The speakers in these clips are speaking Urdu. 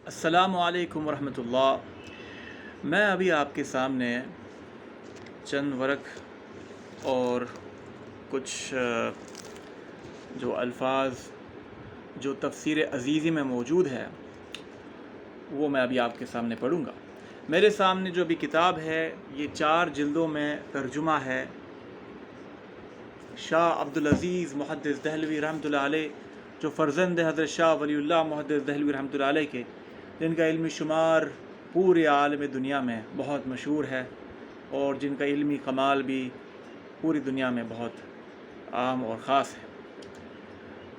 السلام علیکم ورحمۃ اللہ۔ میں ابھی آپ کے سامنے چند ورق اور کچھ جو الفاظ جو تفسیر عزیزی میں موجود ہے وہ میں ابھی آپ کے سامنے پڑھوں گا۔ میرے سامنے جو ابھی کتاب ہے یہ 4 جلدوں میں ترجمہ ہے شاہ عبدالعزیز محدث دہلوی رحمۃ اللہ علیہ، جو فرزند حضرت شاہ ولی اللہ محدث دہلوی رحمۃ اللہ علیہ کے، جن کا علمی شمار پورے عالم دنیا میں بہت مشہور ہے اور جن کا علمی کمال بھی پوری دنیا میں بہت عام اور خاص ہے۔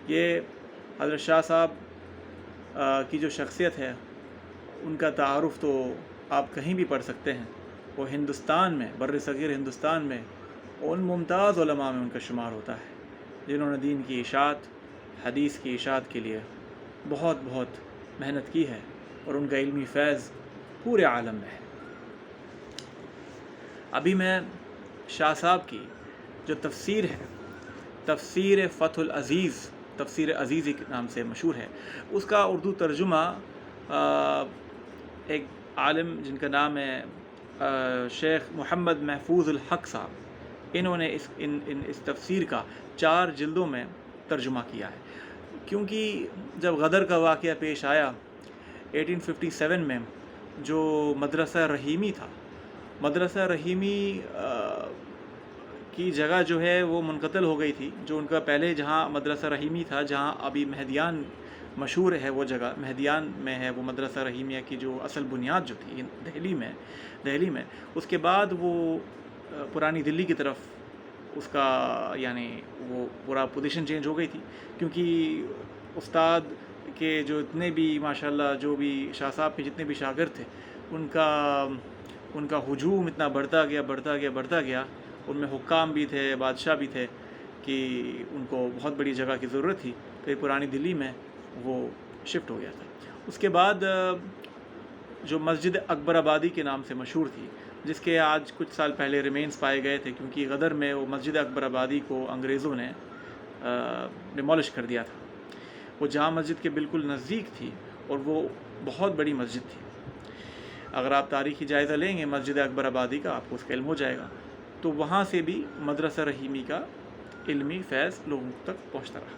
یہ حضرت شاہ صاحب کی جو شخصیت ہے ان کا تعارف تو آپ کہیں بھی پڑھ سکتے ہیں۔ وہ ہندوستان میں، بر صغیر ہندوستان میں ان ممتاز علماء میں ان کا شمار ہوتا ہے جنہوں نے دین کی اشاعت، حدیث کی اشاعت کے لیے بہت محنت کی ہے اور ان کا علمی فیض پورے عالم میں ہے۔ ابھی میں شاہ صاحب کی جو تفسیر ہے، تفسیر فتح العزیز، تفسیر عزیزی کے نام سے مشہور ہے، اس کا اردو ترجمہ ایک عالم جن کا نام ہے شیخ محمد محفوظ الحق صاحب، انہوں نے اس تفسیر کا 4 جلدوں میں ترجمہ کیا ہے۔ کیونکہ جب غدر کا واقعہ پیش آیا 1857 میں، جو مدرسہ رحیمی تھا، مدرسہ رحیمی کی جگہ جو ہے وہ منقتل ہو گئی تھی، جو ان کا پہلے جہاں مدرسہ رحیمی تھا، جہاں ابھی مہدیان مشہور ہے، وہ جگہ مہدیان میں ہے وہ مدرسہ رحیمیہ کی جو اصل بنیاد جو تھی دہلی میں، اس کے بعد وہ پرانی دلی کی طرف اس کا یعنی وہ پورا پوزیشن چینج ہو گئی تھی، کیونکہ استاد کے جو اتنے بھی ماشاءاللہ جو بھی شاہ صاحب کے جتنے بھی شاگرد تھے، ان کا ہجوم اتنا بڑھتا گیا، ان میں حکام بھی تھے، بادشاہ بھی تھے، کہ ان کو بہت بڑی جگہ کی ضرورت تھی، تو پرانی دلی میں وہ شفٹ ہو گیا تھا۔ اس کے بعد جو مسجد اکبر آبادی کے نام سے مشہور تھی، جس کے آج کچھ سال پہلے ریمینز پائے گئے تھے، کیونکہ غدر میں وہ مسجد اکبر آبادی کو انگریزوں نے ڈیمولش کر دیا تھا۔ وہ جامع مسجد کے بالکل نزدیک تھی اور وہ بہت بڑی مسجد تھی۔ اگر آپ تاریخی جائزہ لیں گے مسجد اکبر آبادی کا، آپ کو اس کا علم ہو جائے گا۔ تو وہاں سے بھی مدرسہ رحیمی کا علمی فیض لوگوں تک پہنچتا رہا۔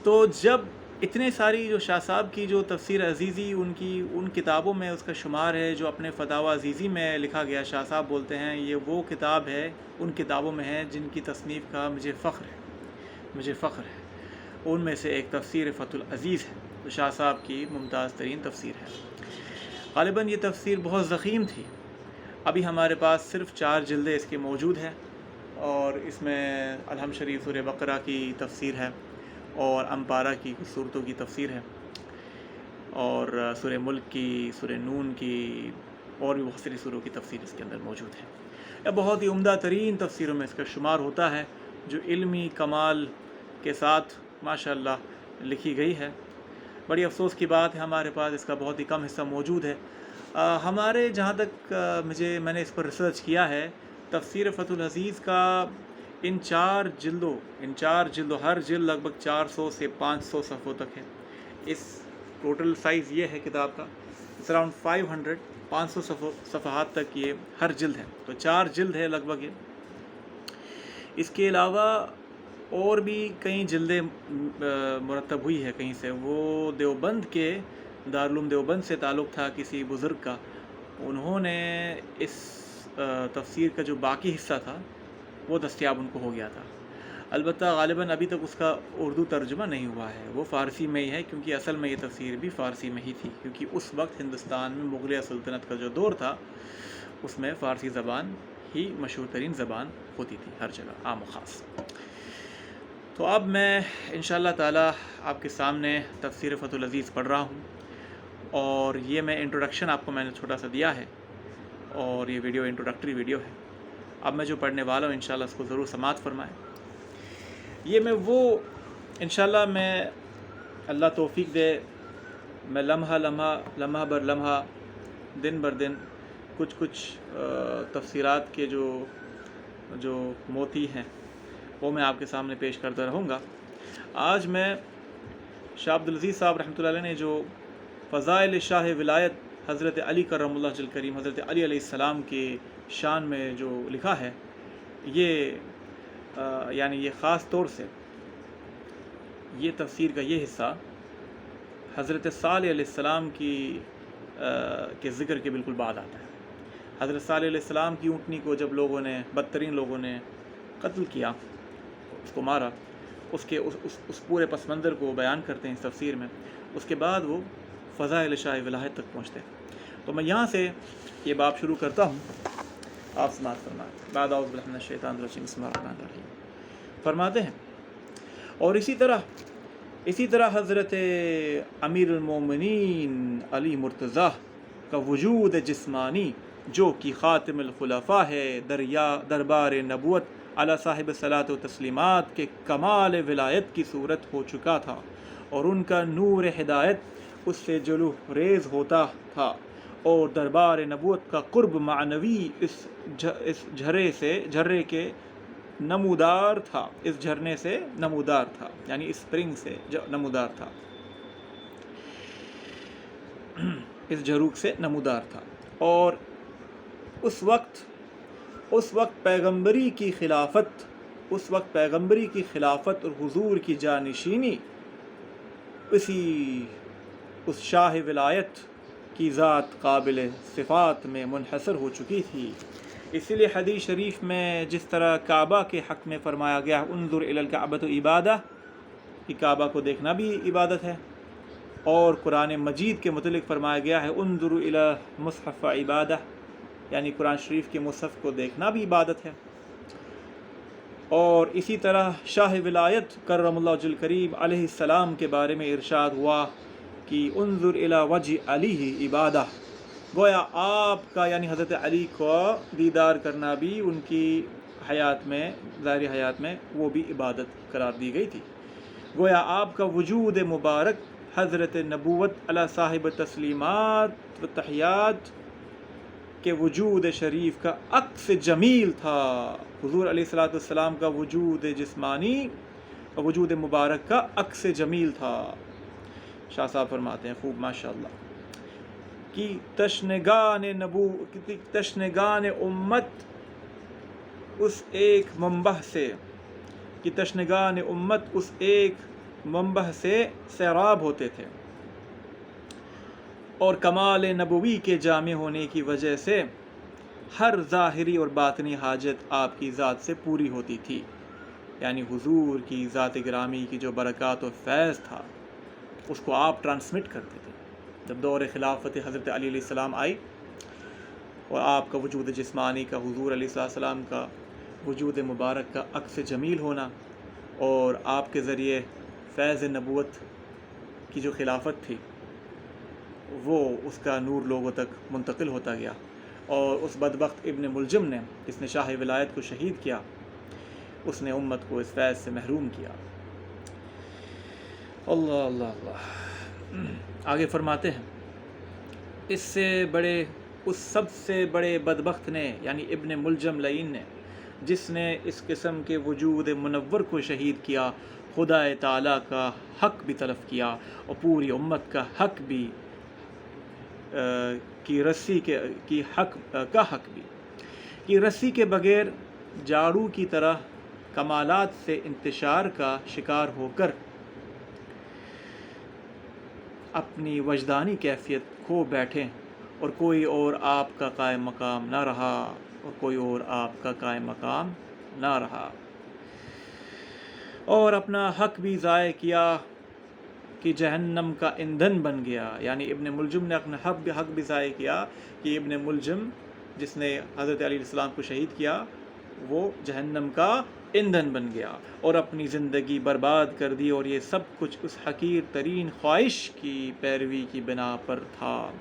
تو جب اتنے ساری جو شاہ صاحب کی جو تفسیر عزیزی ان کتابوں میں اس کا شمار ہے، جو اپنے فتاوی عزیزی میں لکھا گیا، شاہ صاحب بولتے ہیں یہ وہ کتاب ہے ان کتابوں میں ہے جن کی تصنیف کا مجھے فخر ہے۔ ان میں سے ایک تفسیر فتح العزیز ہے، جو شاہ صاحب کی ممتاز ترین تفسیر ہے۔ غالباً یہ تفسیر بہت ضخیم تھی۔ ابھی ہمارے پاس صرف 4 جلدیں اس کے موجود ہیں، اور اس میں الحمد شریف سورہ بقرہ کی تفسیر ہے، اور امپارہ کی کچھ صورتوں کی تفسیر ہے، اور سورہ ملک کی، سورہ نون کی، اور بھی بہت ساری سوروں کی تفسیر اس کے اندر موجود ہے۔ یہ بہت ہی عمدہ ترین تفسیروں میں اس کا شمار ہوتا ہے، جو علمی کمال کے ساتھ ماشاءاللہ لکھی گئی ہے۔ بڑی افسوس کی بات ہے ہمارے پاس اس کا بہت ہی کم حصہ موجود ہے۔ ہمارے جہاں تک میں نے اس پر ریسرچ کیا ہے، تفسیر فتح العزیز کا ان 4 جلدوں ہر جلد لگ بھگ 400 سے 500 صفحوں تک ہے۔ اس ٹوٹل سائز یہ ہے کتاب کا، اراؤنڈ 500 صفحات تک یہ ہر جلد ہے، تو 4 جلد ہے لگ بھگ یہ۔ اس کے علاوہ اور بھی کئی جلدیں مرتب ہوئی ہے کہیں سے۔ وہ دیوبند کے دارالعلوم دیوبند سے تعلق تھا کسی بزرگ کا، انہوں نے اس تفسیر کا جو باقی حصہ تھا وہ دستیاب ان کو ہو گیا تھا۔ البتہ غالباً ابھی تک اس کا اردو ترجمہ نہیں ہوا ہے، وہ فارسی میں ہی ہے، کیونکہ اصل میں یہ تفسیر بھی فارسی میں ہی تھی، کیونکہ اس وقت ہندوستان میں مغلیہ سلطنت کا جو دور تھا اس میں فارسی زبان ہی مشہور ترین زبان ہوتی تھی ہر جگہ، عام و خاص۔ تو اب میں انشاءاللہ تعالی آپ کے سامنے تفسیر فتح العزیز پڑھ رہا ہوں، اور یہ میں انٹروڈکشن آپ کو میں نے چھوٹا سا دیا ہے، اور یہ ویڈیو انٹروڈکٹری ویڈیو ہے۔ اب میں جو پڑھنے والا ہوں انشاءاللہ اس کو ضرور سماعت فرمائیں۔ یہ میں وہ انشاءاللہ میں اللہ توفیق دے، میں لمحہ بر لمحہ، دن بر دن کچھ تفسیرات کے جو موتی ہیں وہ میں آپ کے سامنے پیش کرتا رہوں گا۔ آج میں شاہ عبدالعزیز صاحب رحمۃ اللہ علیہ نے جو فضائل شاہ ولایت حضرت علی کرم اللہ وجہ الکریم حضرت علی علیہ السلام کے شان میں جو لکھا ہے، یہ یعنی یہ خاص طور سے یہ تفسیر کا یہ حصہ حضرت صالح علیہ السلام کے ذکر کے بالکل بعد آتا ہے۔ حضرت صالح علیہ السلام کی اونٹنی کو جب لوگوں نے، بدترین لوگوں نے قتل کیا، اس کو مارا، اس پورے پس منظر کو بیان کرتے ہیں اس تفسیر میں۔ اس کے بعد وہ فضائل شاہ ولایت تک پہنچتے ہیں۔ تو میں یہاں سے یہ باب شروع کرتا ہوں، آپ سماعت فرمائیں۔ بعد اعوذ باللہ من الشیطان الرجیم، بسم اللہ الرحمن الرحیم۔ فرماتے ہیں اور اسی طرح حضرت امیر المومنین علی مرتضیٰ کا وجود جسمانی جو کہ خاتم الخلفاء ہے، دربار نبوت علی صاحب صلاۃ و تسلیمات کے کمال ولایت کی صورت ہو چکا تھا، اور ان کا نور ہدایت اس سے جلو ریز ہوتا تھا، اور دربار نبوت کا قرب معنوی اس جھرے کے نمودار تھا، اس جھرنے سے نمودار تھا، یعنی اس اسپرنگ سے نمودار تھا، اس جھروک سے نمودار تھا۔ اور اس وقت پیغمبری کی خلافت اور حضور کی جانشینی اس شاہ ولایت کی ذات قابل صفات میں منحصر ہو چکی تھی۔ اسی لیے حدیث شریف میں جس طرح کعبہ کے حق میں فرمایا گیا انظر الی الکعبۃ عبادہ، کہ کعبہ کو دیکھنا بھی عبادت ہے، اور قرآن مجید کے متعلق فرمایا گیا ہے انظر الی مصحف عبادہ، یعنی قرآن شریف کے مصحف کو دیکھنا بھی عبادت ہے۔ اور اسی طرح شاہ ولایت کرم اللہ وجہ الکریم علیہ السلام کے بارے میں ارشاد ہوا کہ انظر الی وجہ علی عبادہ، گویا آپ کا یعنی حضرت علی کو دیدار کرنا بھی ان کی حیات میں، ظاہری حیات میں، وہ بھی عبادت قرار دی گئی تھی۔ گویا آپ کا وجود مبارک حضرت نبوت علی صاحب تسلیمات و تحیات کے وجود شریف کا عکس جمیل تھا۔ حضور علیہ الصلوۃ والسلام کا وجود جسمانی اور وجود مبارک کا عکس جمیل تھا۔ شاہ صاحب فرماتے ہیں خوب ماشاءاللہ کہ تشنگان امت اس ایک منبع سے سیراب ہوتے تھے، اور کمال نبوی کے جامع ہونے کی وجہ سے ہر ظاہری اور باطنی حاجت آپ کی ذات سے پوری ہوتی تھی، یعنی حضور کی ذات گرامی کی جو برکات و فیض تھا اس کو آپ ٹرانسمٹ کرتے تھے۔ جب دور خلافت حضرت علی علیہ السلام آئی اور آپ کا وجود جسمانی کا، حضور علیہ السلام کا وجود مبارک کا عکس جمیل ہونا، اور آپ کے ذریعے فیض نبوت کی جو خلافت تھی وہ اس کا نور لوگوں تک منتقل ہوتا گیا، اور اس بدبخت ابن ملجم نے، جس نے شاہ ولایت کو شہید کیا، اس نے امت کو اس فیض سے محروم کیا۔ اللہ اللہ اللہ۔ آگے فرماتے ہیں اس سب سے بڑے بدبخت نے، یعنی ابن ملجم لعین نے، جس نے اس قسم کے وجود منور کو شہید کیا، خدا تعالیٰ کا حق بھی تلف کیا، اور پوری امت کا حق بھی کی رسی کا حق بھی، کہ رسی کے بغیر جاڑو کی طرح کمالات سے انتشار کا شکار ہو کر اپنی وجدانی کیفیت کھو بیٹھیں، اور کوئی اور آپ کا قائم مقام نہ رہا، اور اپنا حق بھی ضائع کیا کہ جہنم کا ایندھن بن گیا۔ یعنی ابن ملجم نے اپنا حق بھی ضائع کیا کہ ابن ملجم جس نے حضرت علی علیہ السلام کو شہید کیا وہ جہنم کا ایندھن بن گیا، اور اپنی زندگی برباد کر دی، اور یہ سب کچھ اس حقیر ترین خواہش کی پیروی کی بنا پر تھا۔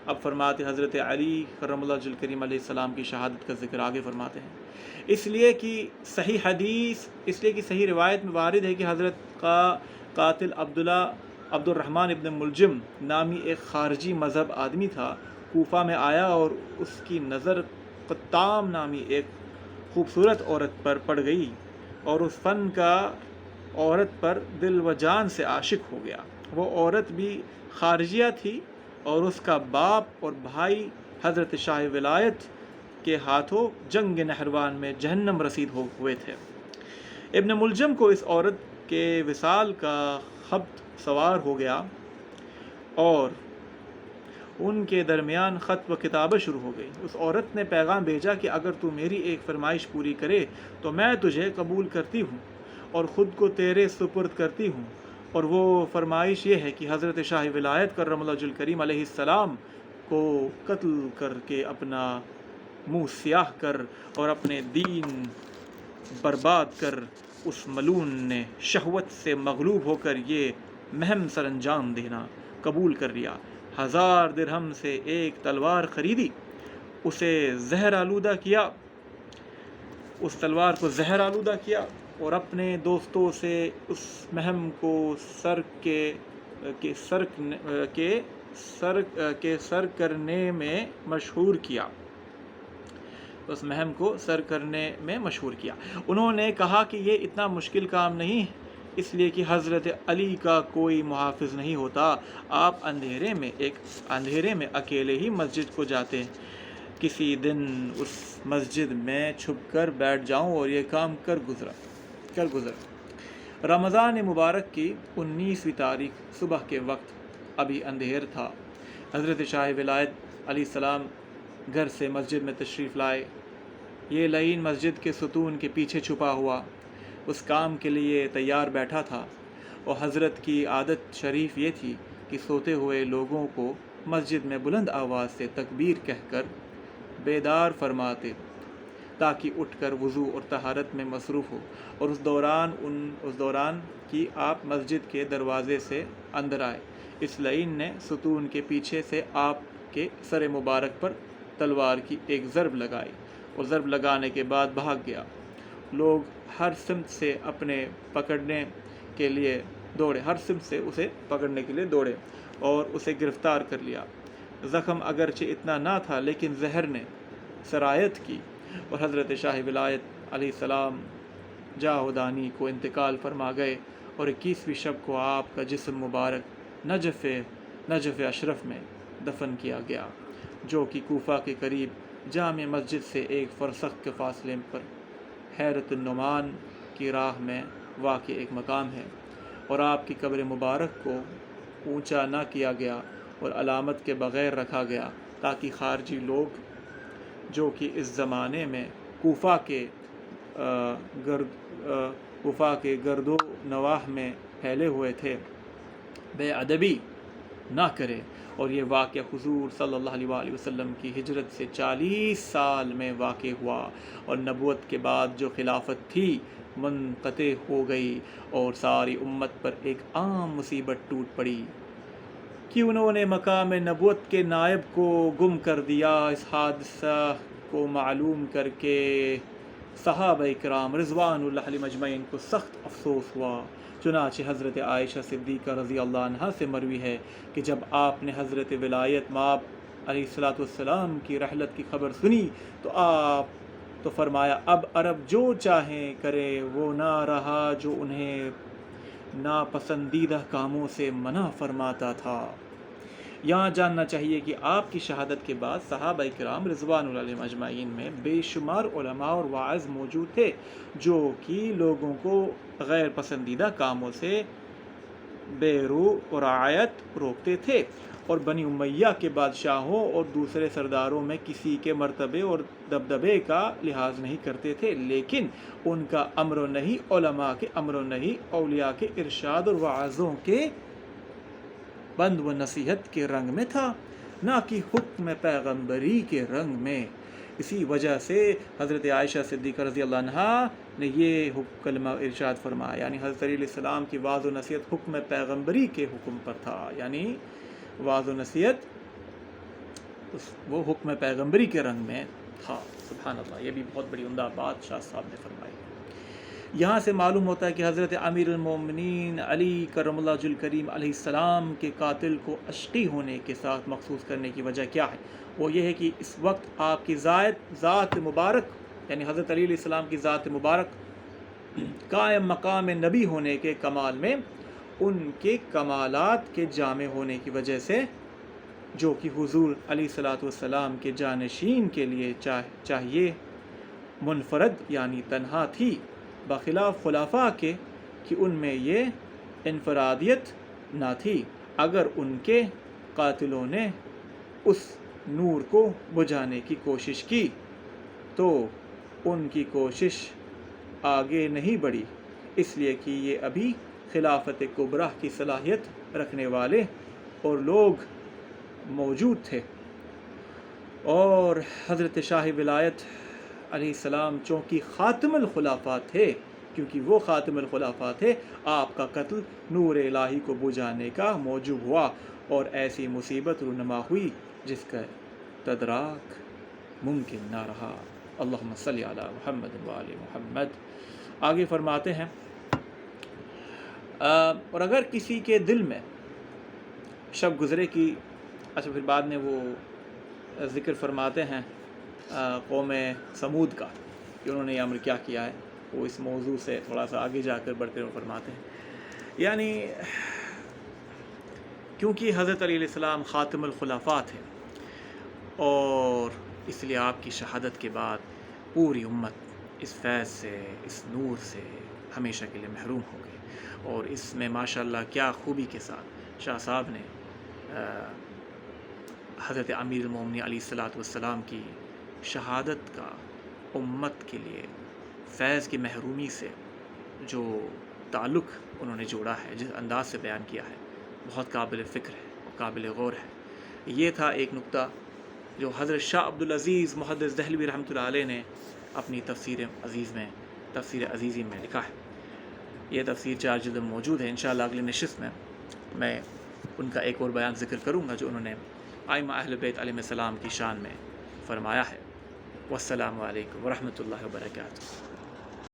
اب فرماتے حضرت علی کرم اللہ وجہ الکریم علیہ السلام کی شہادت کا ذکر آگے فرماتے ہیں، اس لیے کہ صحیح روایت میں وارد ہے کہ حضرت کا قاتل عبد الرحمن ابن ملجم نامی ایک خارجی مذہب آدمی تھا، کوفہ میں آیا اور اس کی نظر قطام نامی ایک خوبصورت عورت پر پڑ گئی، اور اس فن کا عورت پر دل و جان سے عاشق ہو گیا۔ وہ عورت بھی خارجیہ تھی اور اس کا باپ اور بھائی حضرت شاہ ولایت کے ہاتھوں جنگ نہروان میں جہنم رسید ہوئے تھے۔ ابن ملجم کو اس عورت کے وصال کا خبر سوار ہو گیا اور ان کے درمیان خط و کتابت شروع ہو گئی۔ اس عورت نے پیغام بھیجا کہ اگر تو میری ایک فرمائش پوری کرے تو میں تجھے قبول کرتی ہوں اور خود کو تیرے سپرد کرتی ہوں، اور وہ فرمائش یہ ہے کہ حضرت شاہ ولایت کرم اللہ وجہ الکریم علیہ السلام کو قتل کر کے اپنا منہ سیاہ کر اور اپنے دین برباد کر اس ملعون نے شہوت سے مغلوب ہو کر یہ مہم سر انجام دینا قبول کر لیا۔ 1000 درہم سے ایک تلوار خریدی، اسے زہر آلودہ کیا، اس تلوار کو زہر آلودہ کیا اور اپنے دوستوں سے اس مہم کو سر کرنے میں مشہور کیا۔ اس مہم کو سر کرنے میں مشہور کیا۔ انہوں نے کہا کہ یہ اتنا مشکل کام نہیں ہے، اس لیے کہ حضرت علی کا کوئی محافظ نہیں ہوتا۔ آپ اندھیرے میں اکیلے ہی مسجد کو جاتے ہیں۔ کسی دن اس مسجد میں چھپ کر بیٹھ جاؤں اور یہ کام کر گزر۔ رمضان مبارک کی 19ویں تاریخ صبح کے وقت ابھی اندھیر تھا۔ حضرت شاہ ولایت علیہ السلام گھر سے مسجد میں تشریف لائے۔ یہ لعین مسجد کے ستون کے پیچھے چھپا ہوا اس کام کے لیے تیار بیٹھا تھا، اور حضرت کی عادت شریف یہ تھی کہ سوتے ہوئے لوگوں کو مسجد میں بلند آواز سے تکبیر کہہ کر بیدار فرماتے تاکہ اٹھ کر وضو اور طہارت میں مصروف ہو، اور اس دوران کی آپ مسجد کے دروازے سے اندر آئے۔ اس لعین نے ستون کے پیچھے سے آپ کے سر مبارک پر تلوار کی ایک ضرب لگائی اور ضرب لگانے کے بعد بھاگ گیا۔ لوگ ہر سمت سے اسے پکڑنے کے لیے دوڑے اور اسے گرفتار کر لیا۔ زخم اگرچہ اتنا نہ تھا لیکن زہر نے سرایت کی اور حضرت شاہ ولایت علیہ السلام جاودانی کو انتقال فرما گئے، اور 21ویں شب کو آپ کا جسم مبارک نجف اشرف میں دفن کیا گیا، جو کہ کوفہ کے قریب جامع مسجد سے ایک فرسخ کے فاصلے پر حیرت النعمان کی راہ میں واقع ایک مقام ہے، اور آپ کی قبر مبارک کو اونچا نہ کیا گیا اور علامت کے بغیر رکھا گیا تاکہ خارجی لوگ جو کہ اس زمانے میں کوفہ کے گرد و نواح میں پھیلے ہوئے تھے بے ادبی نہ کرے۔ اور یہ واقعہ حضور صلی اللہ علیہ وآلہ وسلم کی ہجرت سے 40 سال میں واقع ہوا، اور نبوت کے بعد جو خلافت تھی منقطع ہو گئی اور ساری امت پر ایک عام مصیبت ٹوٹ پڑی کہ انہوں نے مقام نبوت کے نائب کو گم کر دیا۔ اس حادثہ کو معلوم کر کے صحابہ کرام رضوان اللہ علیہم اجمعین کو سخت افسوس ہوا۔ چنانچہ حضرت عائشہ صدیقہ رضی اللہ عنہا سے مروی ہے کہ جب آپ نے حضرت ولایت مآب علیہ السلام کی رحلت کی خبر سنی تو فرمایا اب عرب جو چاہیں کرے، وہ نہ رہا جو انہیں ناپسندیدہ کاموں سے منع فرماتا تھا۔ یہاں جاننا چاہیے کہ آپ کی شہادت کے بعد صحابہ کرام رضوان اللہ علیہم اجمعین میں بے شمار علماء اور واعظ موجود تھے جو کہ لوگوں کو غیر پسندیدہ کاموں سے بے رو و رعایت روکتے تھے، اور بنی امیہ کے بادشاہوں اور دوسرے سرداروں میں کسی کے مرتبے اور دبدبے کا لحاظ نہیں کرتے تھے، لیکن ان کا امر و نہی علماء کے امر و نہی، اولیاء کے ارشاد اور وعظوں کے بند و نصیحت کے رنگ میں تھا، نہ کہ حکم پیغمبری کے رنگ میں۔ اسی وجہ سے حضرت عائشہ صدیقہ رضی اللہ عنہا نے یہ کلمہ ارشاد فرمایا، یعنی حضرت علیہ السلام کی وعظ و نصیحت حکم پیغمبری کے حکم پر تھا، یعنی وعظ و نصیحت وہ حکم پیغمبری کے رنگ میں تھا۔ سبحان اللہ، یہ بھی بہت بڑی عمدہ بات شاہ صاحب نے فرمائی۔ یہاں سے معلوم ہوتا ہے کہ حضرت امیر المومنین علی کرم اللہ وجہ الکریم علیہ السلام کے قاتل کو عشقی ہونے کے ساتھ مخصوص کرنے کی وجہ کیا ہے۔ وہ یہ ہے کہ اس وقت آپ کی ذات مبارک، یعنی حضرت علی علیہ السلام کی ذات مبارک قائم مقام نبی ہونے کے کمال میں ان کے کمالات کے جامع ہونے کی وجہ سے، جو کہ حضور علیہ الصلاۃ والسلام کے جانشین کے لیے چاہیے منفرد یعنی تنہا تھی، بخلاف خلفاء کے کہ ان میں یہ انفرادیت نہ تھی۔ اگر ان کے قاتلوں نے اس نور کو بجھانے کی کوشش کی تو ان کی کوشش آگے نہیں بڑھی، اس لیے کہ یہ ابھی خلافت کبریٰ کی صلاحیت رکھنے والے اور لوگ موجود تھے، اور حضرت شاہ ولایت علیہ السلام چونکہ خاتم الخلفاء تھے، کیونکہ وہ خاتم الخلفاء تھے، آپ کا قتل نور الہی کو بجھانے کا موجب ہوا اور ایسی مصیبت رونما ہوئی جس کا تدراک ممکن نہ رہا۔ اللہم صلی علی محمد وآل محمد۔ آگے فرماتے ہیں اور اگر کسی کے دل میں شب گزرے کی، اچھا پھر بعد میں وہ ذکر فرماتے ہیں قوم سمود کا کہ انہوں نے یہ امر کیا کیا ہے، وہ اس موضوع سے تھوڑا سا آگے جا کر بڑھ کر فرماتے ہیں، یعنی کیونکہ حضرت علیہ السلام خاتم الخلفاء تھے اور اس لیے آپ کی شہادت کے بعد پوری امت اس فیض سے، اس نور سے ہمیشہ کے لیے محروم ہو گئی، اور اس میں ماشاءاللہ کیا خوبی کے ساتھ شاہ صاحب نے حضرت امیر المومنین علیہ الصلاۃ والسلام کی شہادت کا امت کے لیے فیض کی محرومی سے جو تعلق انہوں نے جوڑا ہے، جس انداز سے بیان کیا ہے، بہت قابل فکر ہے اور قابل غور ہے۔ یہ تھا ایک نقطہ جو حضرت شاہ عبدالعزیز محدث دہلوی رحمۃ اللہ علیہ نے اپنی تفسیر عزیزی میں لکھا ہے۔ یہ تفسیر 4 جلد میں موجود ہے۔ انشاءاللہ اگلی نشست میں میں ان کا ایک اور بیان ذکر کروں گا جو انہوں نے ائمہ اہل بیت علیہ السلام کی شان میں فرمایا ہے۔ والسلام علیکم ورحمۃ اللہ وبرکاتہ۔